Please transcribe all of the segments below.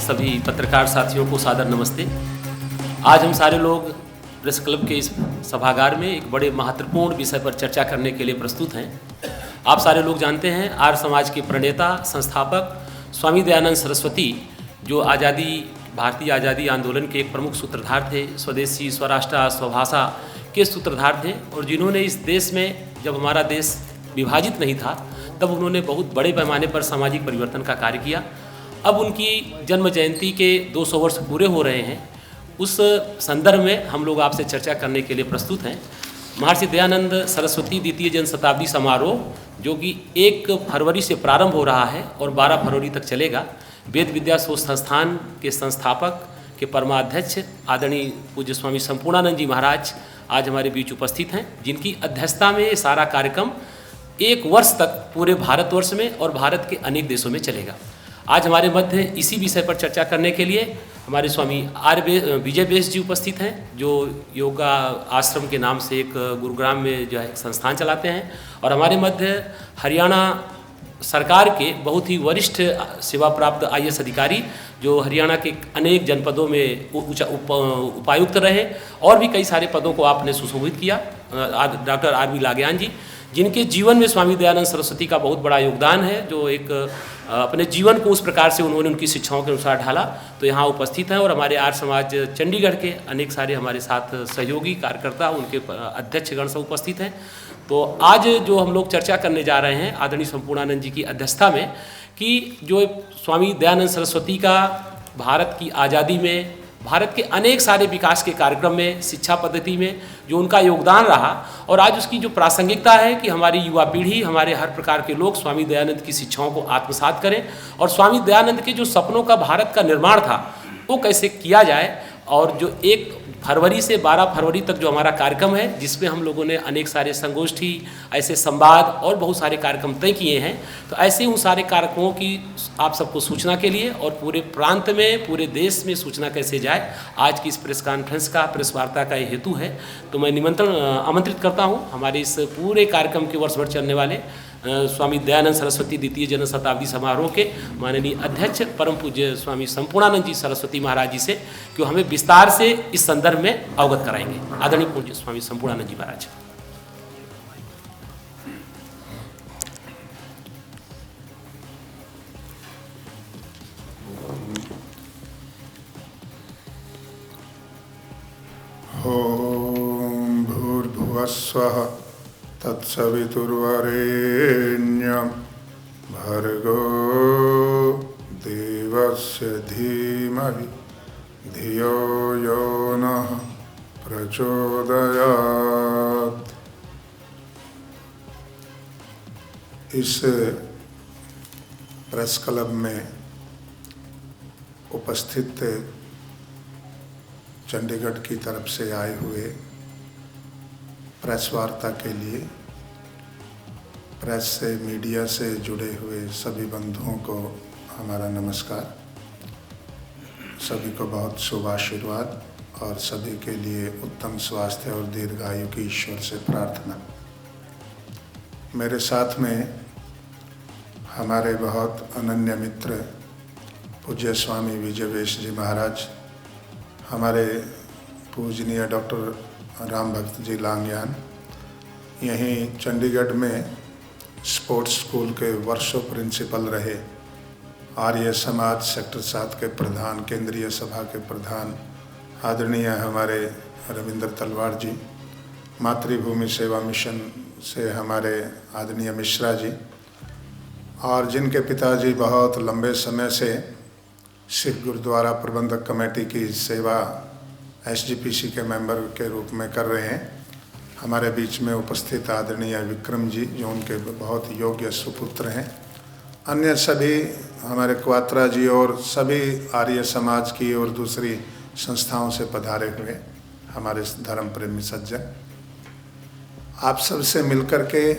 सभी पत्रकार साथियों को सादर नमस्ते। आज हम सारे लोग प्रेस क्लब के इस सभागार में एक बड़े महत्वपूर्ण विषय पर चर्चा करने के लिए प्रस्तुत हैं। आप सारे लोग जानते हैं आर्य समाज के प्रणेता संस्थापक स्वामी दयानंद सरस्वती, जो भारतीय आज़ादी आंदोलन के एक प्रमुख सूत्रधार थे, स्वदेशी स्वराष्ट्र स्वभाषा के सूत्रधार थे, और जिन्होंने इस देश में, जब हमारा देश विभाजित नहीं था, तब उन्होंने बहुत बड़े पैमाने पर सामाजिक परिवर्तन का कार्य किया। अब उनकी जन्म जयंती के 200 वर्ष पूरे हो रहे हैं। उस संदर्भ में हम लोग आपसे चर्चा करने के लिए प्रस्तुत हैं। महर्षि दयानंद सरस्वती द्वितीय जन्म शताब्दी समारोह, जो कि 1 फरवरी से प्रारंभ हो रहा है और 12 फरवरी तक चलेगा, वेद विद्या शोध संस्थान के संस्थापक के परमाध्यक्ष आदरणीय पूज्य स्वामी संपूर्णानंद जी महाराज आज हमारे बीच उपस्थित हैं, जिनकी अध्यक्षता में ये सारा कार्यक्रम 1 वर्ष तक पूरे भारतवर्ष में और भारत के अनेक देशों में चलेगा। आज हमारे मध्य इसी विषय पर चर्चा करने के लिए हमारे स्वामी विजय बेस जी उपस्थित हैं, जो योगा आश्रम के नाम से एक गुरुग्राम में जो है एक संस्थान चलाते हैं, और हमारे मध्य हरियाणा सरकार के बहुत ही वरिष्ठ सेवा प्राप्त IAS अधिकारी, जो हरियाणा के अनेक जनपदों में उपायुक्त रहे और भी कई सारे पदों को आपने सुशोभित किया, डॉक्टर RV लागयान जी, जिनके जीवन में स्वामी दयानंद सरस्वती का बहुत बड़ा योगदान है, जो एक अपने जीवन को उस प्रकार से उन्होंने उनकी शिक्षाओं के अनुसार ढाला, तो यहाँ उपस्थित हैं। और हमारे आर्य समाज चंडीगढ़ के अनेक सारे हमारे साथ सहयोगी कार्यकर्ता, उनके अध्यक्षगण सब उपस्थित हैं। तो आज जो हम लोग चर्चा करने जा रहे हैं आदरणीय संपूर्णानंद जी की अध्यक्षता में, कि जो स्वामी दयानंद सरस्वती का भारत की आज़ादी में, भारत के अनेक सारे विकास के कार्यक्रम में, शिक्षा पद्धति में जो उनका योगदान रहा, और आज उसकी जो प्रासंगिकता है कि हमारी युवा पीढ़ी, हमारे हर प्रकार के लोग स्वामी दयानंद की शिक्षाओं को आत्मसात करें, और स्वामी दयानंद के जो सपनों का भारत का निर्माण था वो कैसे किया जाए। और जो 1 फरवरी से 12 फरवरी तक जो हमारा कार्यक्रम है, जिसमें हम लोगों ने अनेक सारे संगोष्ठी, ऐसे संवाद और बहुत सारे कार्यक्रम तय किए हैं, तो ऐसे उन सारे कार्यक्रमों की आप सबको सूचना के लिए और पूरे प्रांत में, पूरे देश में सूचना कैसे जाए, आज की इस प्रेस कॉन्फ्रेंस का, प्रेस वार्ता का ये हेतु है। तो मैं आमंत्रित करता हूँ हमारे इस पूरे कार्यक्रम के वर्ष भर चलने वाले स्वामी दयानंद सरस्वती द्वितीय जन्म शताब्दी समारोह के माननीय अध्यक्ष परम पूज्य स्वामी संपूर्णानंद जी सरस्वती महाराज जी से, कि हमें विस्तार से इस संदर्भ में अवगत कराएंगे। आदरणीय पूज्य स्वामी संपूर्णानंद जी महाराज। ओम भूर्भुवस्वः तत्सवितुर्वरेण्यं भर्गो देवस्य धीमहि धियो यो नः प्रचोदयात्। इस प्रेस क्लब में उपस्थित चंडीगढ़ की तरफ से आए हुए प्रेस वार्ता के लिए, प्रेस से, मीडिया से जुड़े हुए सभी बंधुओं को हमारा नमस्कार। सभी को बहुत शुभ आशीर्वाद और सभी के लिए उत्तम स्वास्थ्य और दीर्घायु की ईश्वर से प्रार्थना। मेरे साथ में हमारे बहुत अनन्य मित्र पूज्य स्वामी विजय बेस जी महाराज, हमारे पूजनीय डॉक्टर राम भक्त जी लागयान, यहीं चंडीगढ़ में स्पोर्ट्स स्कूल के वर्षों प्रिंसिपल रहे, आर्य समाज सेक्टर 7 के प्रधान, केंद्रीय सभा के प्रधान आदरणीय हमारे रविंद्र तलवार जी, मातृभूमि सेवा मिशन से हमारे आदरणीय मिश्रा जी, और जिनके पिताजी बहुत लंबे समय से सिख गुरुद्वारा प्रबंधक कमेटी की सेवा SGPC के मेंबर के रूप में कर रहे हैं। हमारे बीच में उपस्थित आदरणीय विक्रम जी, जो उनके बहुत योग्य सुपुत्र हैं। अन्य सभी हमारे क्वात्रा जी और सभी आर्य समाज की और दूसरी संस्थाओं से पधारे हुए हमारे धर्म प्रेमी सज्जन, आप सबसे मिलकर के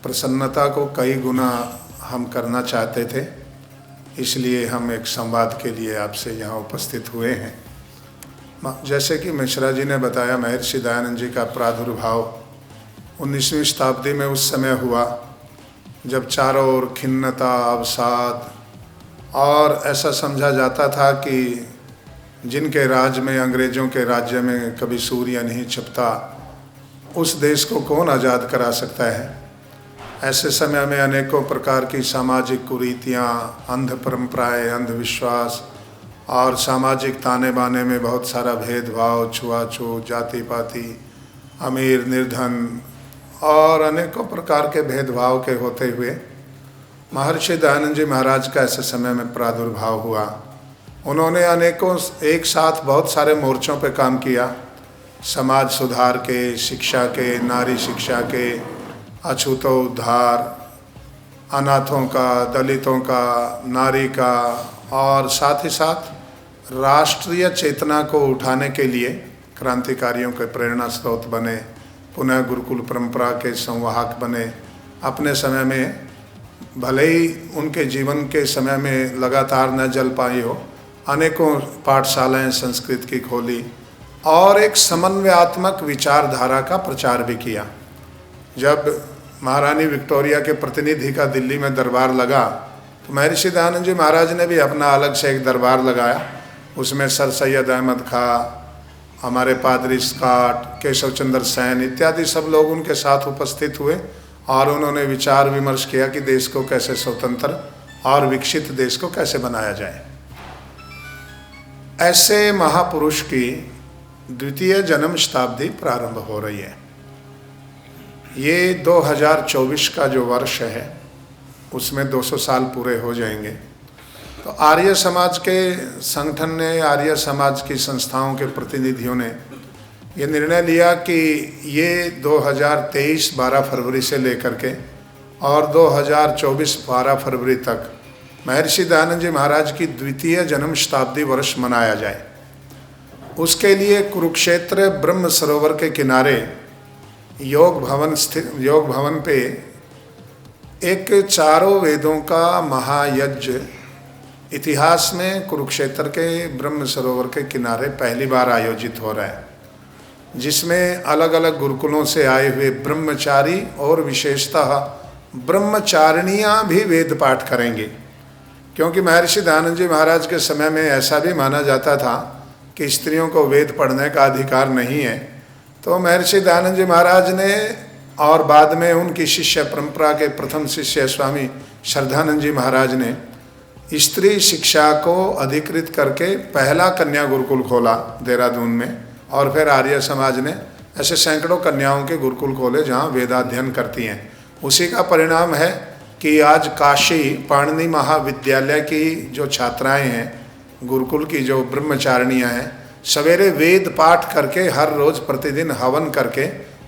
प्रसन्नता को कई गुना हम करना चाहते थे, इसलिए हम एक संवाद के लिए आपसे यहाँ उपस्थित हुए हैं। जैसे कि मिश्रा जी ने बताया, महर्षि दयानंद जी का प्रादुर्भाव 19वीं शताब्दी में उस समय हुआ जब चारों ओर खिन्नता, अवसाद और ऐसा समझा जाता था कि जिनके राज में, अंग्रेज़ों के राज्य में कभी सूर्य नहीं छिपता, उस देश को कौन आज़ाद करा सकता है। ऐसे समय में अनेकों प्रकार की सामाजिक कुरीतियाँ, अंध परंपराएं, अंधविश्वास और सामाजिक ताने बाने में बहुत सारा भेदभाव, छुआछूत, जाति पाति, अमीर निर्धन और अनेकों प्रकार के भेदभाव के होते हुए महर्षि दयानंद जी महाराज का ऐसे समय में प्रादुर्भाव हुआ। उन्होंने अनेकों एक साथ बहुत सारे मोर्चों पे काम किया, समाज सुधार के, शिक्षा के, नारी शिक्षा के, अछूतों उद्धार, अनाथों का, दलितों का, नारी का, और साथ ही साथ राष्ट्रीय चेतना को उठाने के लिए क्रांतिकारियों के प्रेरणा स्रोत बने, पुनः गुरुकुल परंपरा के संवाहक बने। अपने समय में भले ही उनके जीवन के समय में लगातार न जल पाई हो, अनेकों पाठशालाएं संस्कृत की खोली और एक समन्वयात्मक विचारधारा का प्रचार भी किया। जब महारानी विक्टोरिया के प्रतिनिधि का दिल्ली में दरबार लगा तो महर्षि दयानंद जी महाराज ने भी अपना अलग से एक दरबार लगाया। उसमें सर सैयद अहमद खां, हमारे पादरी स्कॉट, केशव चंद्र सेन इत्यादि सब लोग उनके साथ उपस्थित हुए और उन्होंने विचार विमर्श किया कि देश को कैसे स्वतंत्र और विकसित देश को कैसे बनाया जाए। ऐसे महापुरुष की द्वितीय जन्म शताब्दी प्रारंभ हो रही है। ये 2024 का जो वर्ष है उसमें 200 साल पूरे हो जाएंगे। तो आर्य समाज के संगठन ने, आर्य समाज की संस्थाओं के प्रतिनिधियों ने ये निर्णय लिया कि ये 2023 12 फरवरी से लेकर के और 2024 12 फरवरी तक महर्षि दयानंद जी महाराज की द्वितीय जन्म शताब्दी वर्ष मनाया जाए। उसके लिए कुरुक्षेत्र ब्रह्म सरोवर के किनारे योग भवन पे एक चारों वेदों का महायज्ञ इतिहास में कुरुक्षेत्र के ब्रह्म सरोवर के किनारे पहली बार आयोजित हो रहा है, जिसमें अलग अलग गुरुकुलों से आए हुए ब्रह्मचारी और विशेषतः ब्रह्मचारिणियाँ भी वेद पाठ करेंगे। क्योंकि महर्षि दयानंद जी महाराज के समय में ऐसा भी माना जाता था कि स्त्रियों को वेद पढ़ने का अधिकार नहीं है। तो महर्षि दयानंद जी महाराज ने और बाद में उनकी शिष्य परंपरा के प्रथम शिष्य स्वामी श्रद्धानंद जी महाराज ने स्त्री शिक्षा को अधिकृत करके पहला कन्या गुरुकुल खोला देहरादून में, और फिर आर्य समाज ने ऐसे सैकड़ों कन्याओं के गुरुकुल खोले जहाँ वेदाध्ययन करती हैं। उसी का परिणाम है कि आज काशी पाणिनि महाविद्यालय की जो छात्राएं हैं, गुरुकुल की जो ब्रह्मचारिणियाँ हैं, सवेरे वेद पाठ करके हर रोज़ प्रतिदिन हवन करके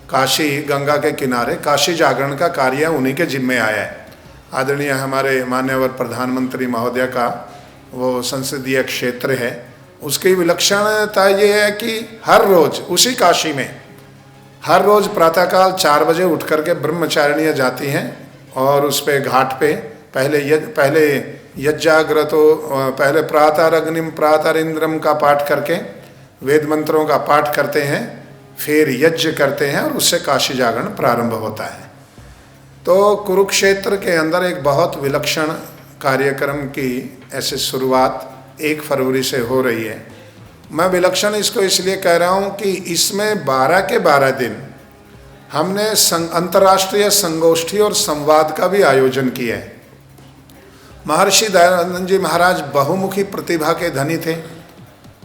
काशी गंगा के किनारे काशी जागरण का कार्य उन्हीं के जिम्मे आया है। आदरणीय हमारे मान्यवर प्रधानमंत्री महोदय का वो संसदीय क्षेत्र है, उसकी विलक्षणता ये है कि हर रोज़ उसी काशी में हर रोज़ प्रातःकाल 4 बजे उठ करके ब्रह्मचारिणियाँ जाती हैं और उस पे घाट पे पहले यज्ञाग्रतो पहले प्रातरग्निम प्रातरिंद्रम का पाठ करके वेद मंत्रों का पाठ करते हैं, फिर यज्ञ करते हैं और उससे काशी जागरण प्रारंभ होता है। तो कुरुक्षेत्र के अंदर एक बहुत विलक्षण कार्यक्रम की ऐसे शुरुआत 1 फरवरी से हो रही है। मैं विलक्षण इसको इसलिए कह रहा हूँ कि इसमें 12 के 12 दिन हमने अंतर्राष्ट्रीय संगोष्ठी और संवाद का भी आयोजन किया है। महर्षि दयानंद जी महाराज बहुमुखी प्रतिभा के धनी थे।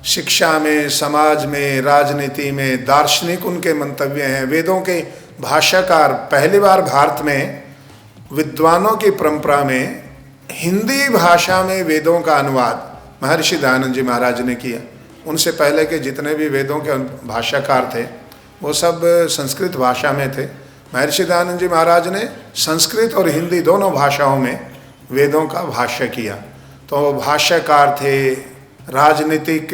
शिक्षा में, समाज में, राजनीति में दार्शनिक उनके मंतव्य हैं। वेदों के भाष्यकार, पहली बार भारत में विद्वानों की परंपरा में हिंदी भाषा में वेदों का अनुवाद महर्षि दयानंद जी महाराज ने किया। उनसे पहले के जितने भी वेदों के भाष्यकार थे वो सब संस्कृत भाषा में थे। महर्षि दयानंद जी महाराज ने संस्कृत और हिंदी दोनों भाषाओं में वेदों का भाष्य किया। तो भाष्यकार थे, राजनीतिक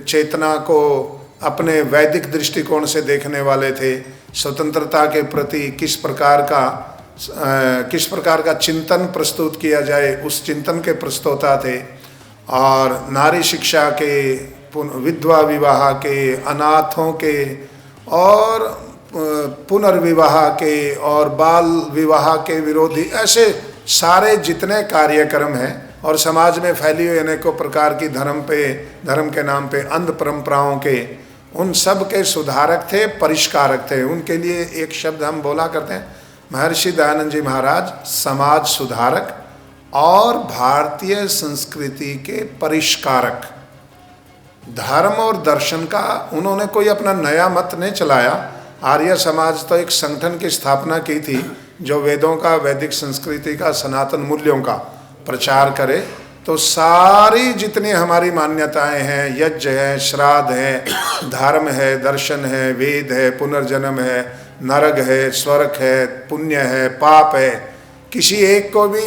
चेतना को अपने वैदिक दृष्टिकोण से देखने वाले थे, स्वतंत्रता के प्रति किस प्रकार का चिंतन प्रस्तुत किया जाए उस चिंतन के प्रस्तोता थे, और नारी शिक्षा के, विधवा विवाह के, अनाथों के और पुनर्विवाह के और बाल विवाह के विरोधी, ऐसे सारे जितने कार्यक्रम हैं और समाज में फैली हुई अनेकों प्रकार की धर्म के नाम पे अंध परंपराओं के, उन सब के सुधारक थे, परिष्कारक थे। उनके लिए एक शब्द हम बोला करते हैं, महर्षि दयानंद जी महाराज समाज सुधारक और भारतीय संस्कृति के परिष्कारक। धर्म और दर्शन का उन्होंने कोई अपना नया मत नहीं चलाया। आर्य समाज तो एक संगठन की स्थापना की थी जो वेदों का, वैदिक संस्कृति का, सनातन मूल्यों का प्रचार करे। तो सारी जितनी हमारी मान्यताएं हैं, यज्ञ है, श्राद्ध है, धर्म है, दर्शन है, वेद है, पुनर्जन्म है, नरक है, स्वर्ग है, पुण्य है, पाप है, किसी एक को भी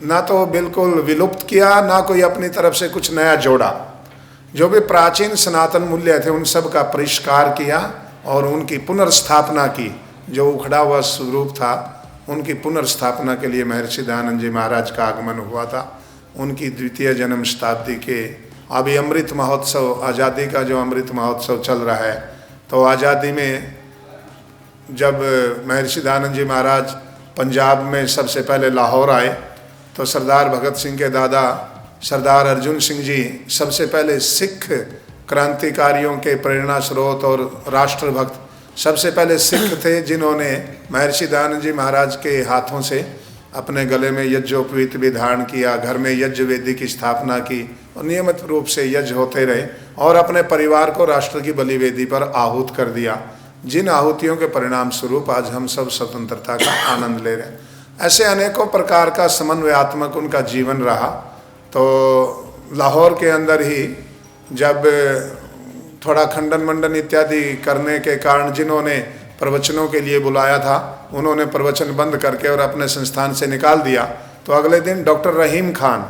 ना तो बिल्कुल विलुप्त किया, ना कोई अपनी तरफ से कुछ नया जोड़ा। जो भी प्राचीन सनातन मूल्य थे उन सब का परिष्कार किया और उनकी पुनर्स्थापना की। जो उखड़ा हुआ स्वरूप था उनकी पुनर्स्थापना के लिए महर्षि दयानंद जी महाराज का आगमन हुआ था। उनकी द्वितीय जन्म शताब्दी के अभी अमृत महोत्सव, आज़ादी का जो अमृत महोत्सव चल रहा है, तो आज़ादी में जब महर्षि दयानंद जी महाराज पंजाब में सबसे पहले लाहौर आए तो सरदार भगत सिंह के दादा सरदार अर्जुन सिंह जी सबसे पहले सिख क्रांतिकारियों के प्रेरणा स्रोत और राष्ट्रभक्त सबसे पहले सिख थे जिन्होंने महर्षि दयानंद जी महाराज के हाथों से अपने गले में यज्ञोपवीत भी धारण किया, घर में यज्ञ वेदी की स्थापना की और नियमित रूप से यज्ञ होते रहे और अपने परिवार को राष्ट्र की बलि वेदी पर आहूत कर दिया, जिन आहुतियों के परिणाम स्वरूप आज हम सब स्वतंत्रता का आनंद ले रहे हैं। ऐसे अनेकों प्रकार का समन्वयात्मक उनका जीवन रहा। तो लाहौर के अंदर ही जब थोड़ा खंडन मंडन इत्यादि करने के कारण जिन्होंने प्रवचनों के लिए बुलाया था उन्होंने प्रवचन बंद करके और अपने संस्थान से निकाल दिया। तो अगले दिन डॉक्टर रहीम खान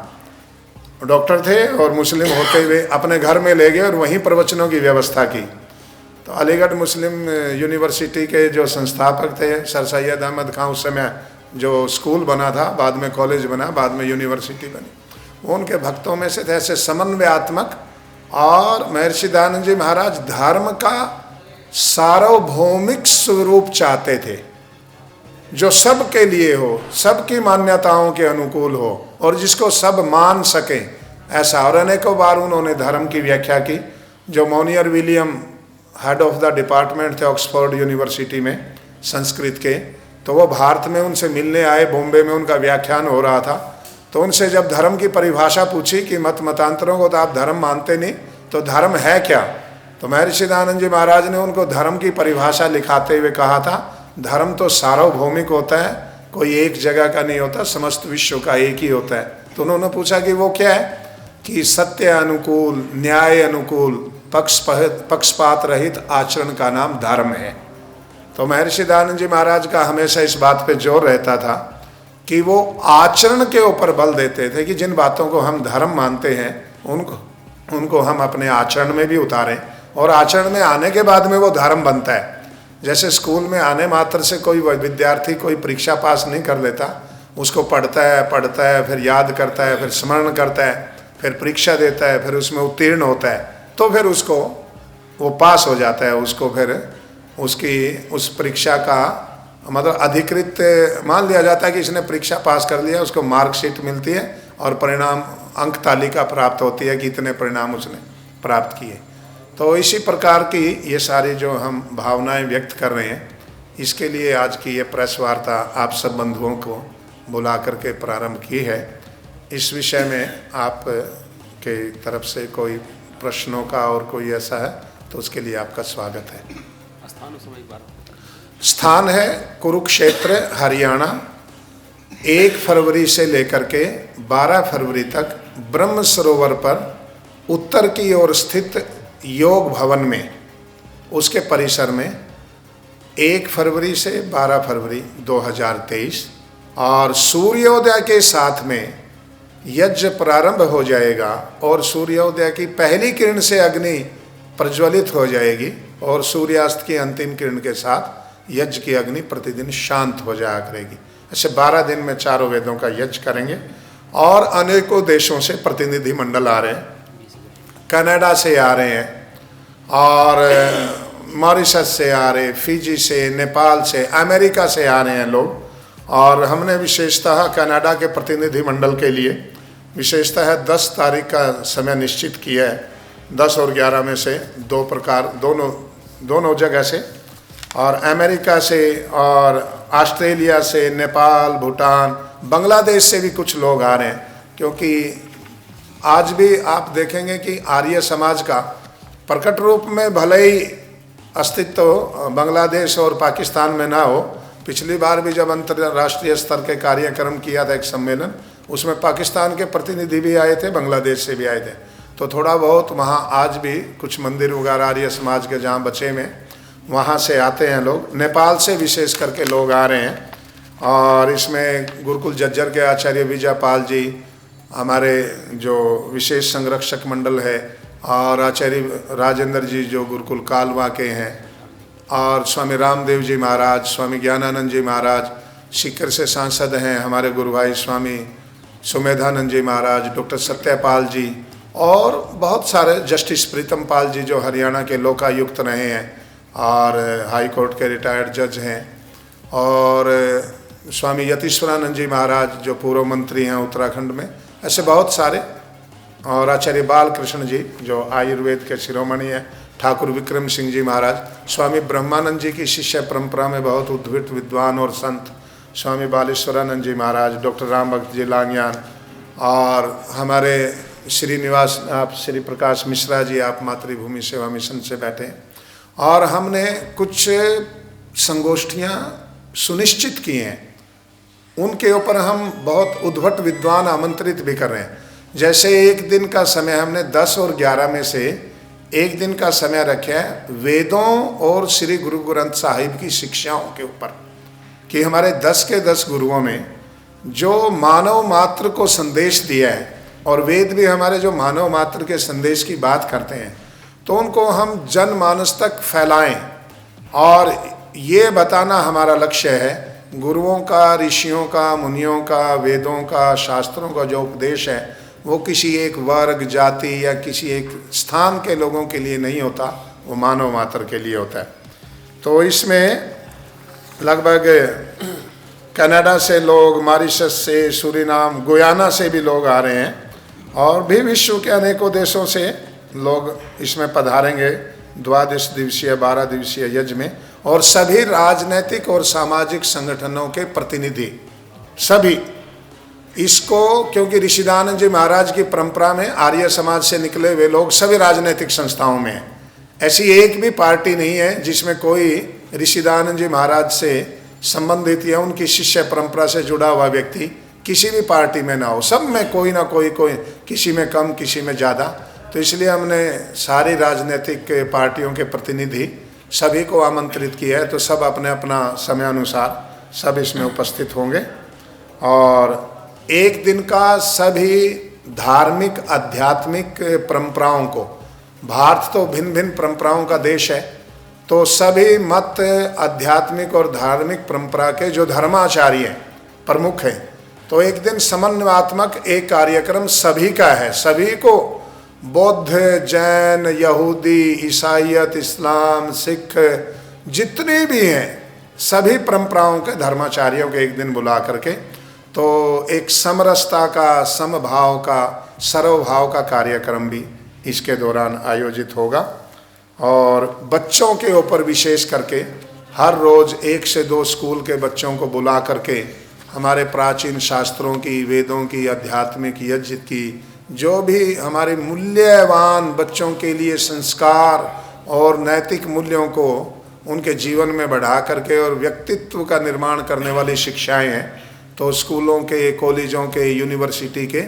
डॉक्टर थे और मुस्लिम होते हुए अपने घर में ले गए और वहीं प्रवचनों की व्यवस्था की। तो अलीगढ़ मुस्लिम यूनिवर्सिटी के जो संस्थापक थे सर सैयद अहमद खान, उस समय जो स्कूल बना था, बाद में कॉलेज बना, बाद में यूनिवर्सिटी बनी, वो उनके भक्तों में से थे। ऐसे समन्वयात्मक और महर्षि दयानंद जी महाराज धर्म का सार्वभौमिक स्वरूप चाहते थे जो सबके लिए हो, सबकी मान्यताओं के अनुकूल हो और जिसको सब मान सके ऐसा। और अनेकों बार उन्होंने धर्म की व्याख्या की। जो Monier William head of the department थे ऑक्सफोर्ड यूनिवर्सिटी में संस्कृत के, तो वो भारत में उनसे मिलने आए, बॉम्बे में उनका व्याख्यान हो रहा था। तो उनसे जब धर्म की परिभाषा पूछी कि मतांतरों को तो आप धर्म मानते नहीं, तो धर्म है क्या? तो महर्षि दयानंद जी महाराज ने उनको धर्म की परिभाषा लिखाते हुए कहा था, धर्म तो सार्वभौमिक होता है, कोई एक जगह का नहीं होता, समस्त विश्व का एक ही होता है। तो उन्होंने पूछा कि वो क्या है? कि सत्य अनुकूल, न्याय अनुकूल, पक्षपात रहित आचरण का नाम धर्म है। तो महर्षि दयानंद जी महाराज का हमेशा इस बात पे जोर रहता था कि वो आचरण के ऊपर बल देते थे कि जिन बातों को हम धर्म मानते हैं उनको हम अपने आचरण में भी उतारें और आचरण में आने के बाद में वो धर्म बनता है। जैसे स्कूल में आने मात्र से कोई विद्यार्थी कोई परीक्षा पास नहीं कर लेता, उसको पढ़ता है, फिर याद करता है, फिर स्मरण करता है, फिर परीक्षा देता है, फिर उसमें उत्तीर्ण होता है, तो फिर उसको वो पास हो जाता है। उसको फिर उसकी उस परीक्षा का मतलब अधिकृत मान लिया जाता है कि इसने परीक्षा पास कर लिया, उसको मार्कशीट मिलती है और परिणाम अंक तालिका प्राप्त होती है कि इतने परिणाम उसने प्राप्त किए। तो इसी प्रकार की ये सारी जो हम भावनाएं व्यक्त कर रहे हैं, इसके लिए आज की ये प्रेस वार्ता आप सब बंधुओं को बुला करके प्रारंभ की है। इस विषय में आप के तरफ से कोई प्रश्नों का और कोई ऐसा है तो उसके लिए आपका स्वागत है। स्थान है कुरुक्षेत्र, हरियाणा। 1 फरवरी से लेकर के 12 फरवरी तक ब्रह्म सरोवर पर उत्तर की ओर स्थित योग भवन में, उसके परिसर में 1 फरवरी से 12 फरवरी 2023 और सूर्योदय के साथ में यज्ञ प्रारंभ हो जाएगा और सूर्योदय की पहली किरण से अग्नि प्रज्वलित हो जाएगी और सूर्यास्त की अंतिम किरण के साथ यज्ञ की अग्नि प्रतिदिन शांत हो जाया करेगी। ऐसे 12 दिन में चारों वेदों का यज्ञ करेंगे और अनेकों देशों से प्रतिनिधि मंडल आ रहे हैं, कनाडा से आ रहे हैं और मॉरिशस से आ रहे, फिजी से, नेपाल से, अमेरिका से आ रहे हैं लोग। और हमने विशेषतः कनाडा के प्रतिनिधि मंडल के लिए विशेषतः 10 तारीख का समय निश्चित किया है। 10 और 11 में से दोनों जगह से, और अमेरिका से और ऑस्ट्रेलिया से, नेपाल, भूटान, बांग्लादेश से भी कुछ लोग आ रहे हैं। क्योंकि आज भी आप देखेंगे कि आर्य समाज का प्रकट रूप में भले ही अस्तित्व बांग्लादेश और पाकिस्तान में ना हो, पिछली बार भी जब अंतर्राष्ट्रीय स्तर के कार्यक्रम किया था एक सम्मेलन, उसमें पाकिस्तान के प्रतिनिधि भी आए थे, बांग्लादेश से भी आए थे। तो थोड़ा बहुत वहाँ आज भी कुछ मंदिर वगैरह आर्य समाज के जहाँ बचे में, वहाँ से आते हैं लोग। नेपाल से विशेष करके लोग आ रहे हैं, और इसमें गुरुकुल जज्जर के आचार्य विजयपाल जी, हमारे जो विशेष संरक्षक मंडल है, और आचार्य राजेंद्र जी जो गुरुकुल कालवा के हैं, और स्वामी रामदेव जी महाराज, स्वामी ज्ञानानंद जी महाराज, सीकर से सांसद हैं हमारे गुरु भाई स्वामी सुमेधानंद जी महाराज, डॉक्टर सत्यपाल जी, और बहुत सारे, जस्टिस प्रीतम पाल जी जो हरियाणा के लोकायुक्त रहे हैं और हाई कोर्ट के रिटायर्ड जज हैं, और स्वामी यतीश्वरानंद जी महाराज जो पूर्व मंत्री हैं उत्तराखंड में, ऐसे बहुत सारे, और आचार्य बालकृष्ण जी जो आयुर्वेद के शिरोमणि हैं, ठाकुर विक्रम सिंह जी महाराज, स्वामी ब्रह्मानंद जी की शिष्य परंपरा में बहुत उद्भट विद्वान और संत स्वामी बालेश्वरानंद जी महाराज, डॉक्टर राम भक्त जी लांगयान, और हमारे श्रीनिवास आप श्री प्रकाश मिश्रा जी, आप मातृभूमि सेवा मिशन से बैठे हैं। और हमने कुछ संगोष्ठियाँ सुनिश्चित की हैं, उनके ऊपर हम बहुत उद्भट विद्वान आमंत्रित भी कर रहे हैं। जैसे एक दिन का समय हमने 10 और 11 में से एक दिन का समय रखा है वेदों और श्री गुरु ग्रंथ साहिब की शिक्षाओं के ऊपर, कि हमारे 10 के 10 गुरुओं में जो मानव मात्र को संदेश दिया है, और वेद भी हमारे जो मानव मात्र के संदेश की बात करते हैं, तो उनको हम जनमानस तक फैलाएं। और ये बताना हमारा लक्ष्य है, गुरुओं का, ऋषियों का, मुनियों का, वेदों का, शास्त्रों का जो उपदेश है वो किसी एक वर्ग, जाति या किसी एक स्थान के लोगों के लिए नहीं होता, वो मानव मात्र के लिए होता है। तो इसमें लगभग कनाडा से लोग, मॉरिशस से, सूरीनाम, गुयाना से भी लोग आ रहे हैं, और भी विश्व के अनेकों देशों से लोग इसमें पधारेंगे 12 दिवसीय 12 दिवसीय यज्ञ में। और सभी राजनैतिक और सामाजिक संगठनों के प्रतिनिधि, सभी इसको, क्योंकि ऋषिदानंद जी महाराज की परंपरा में आर्य समाज से निकले हुए लोग सभी राजनीतिक संस्थाओं में हैं। ऐसी एक भी पार्टी नहीं है जिसमें कोई ऋषिदानंद जी महाराज से संबंधित या उनकी शिष्य परंपरा से जुड़ा हुआ व्यक्ति किसी भी पार्टी में ना हो। सब में कोई ना कोई, किसी में कम, किसी में ज़्यादा। तो इसलिए हमने सारी राजनीतिक पार्टियों के प्रतिनिधि सभी को आमंत्रित किया है। तो सब अपने अपना समय अनुसार सब इसमें उपस्थित होंगे। और एक दिन का सभी धार्मिक आध्यात्मिक परंपराओं को, भारत तो भिन्न भिन्न परंपराओं का देश है, तो सभी मत, आध्यात्मिक और धार्मिक परंपरा के जो धर्माचार्य हैं, प्रमुख हैं, तो एक दिन समन्वयात्मक एक कार्यक्रम सभी का है। सभी को, बौद्ध, जैन, यहूदी, ईसाईयत, इस्लाम, सिख, जितने भी हैं सभी परंपराओं के धर्माचार्यों के एक दिन बुला करके तो एक समरसता का, समभाव का, सर्वभाव का कार्यक्रम भी इसके दौरान आयोजित होगा। और बच्चों के ऊपर विशेष करके हर रोज़ 1 से 2 स्कूल के बच्चों को बुला करके हमारे प्राचीन शास्त्रों की, वेदों की, आध्यात्मिक यज्ञ की, जो भी हमारे मूल्यवान बच्चों के लिए संस्कार और नैतिक मूल्यों को उनके जीवन में बढ़ा करके और व्यक्तित्व का निर्माण करने वाली शिक्षाएं हैं, तो स्कूलों के, कॉलेजों के, यूनिवर्सिटी के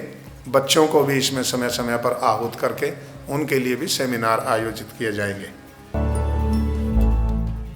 बच्चों को भी इसमें समय समय पर आहूत करके उनके लिए भी सेमिनार आयोजित किए जाएंगे।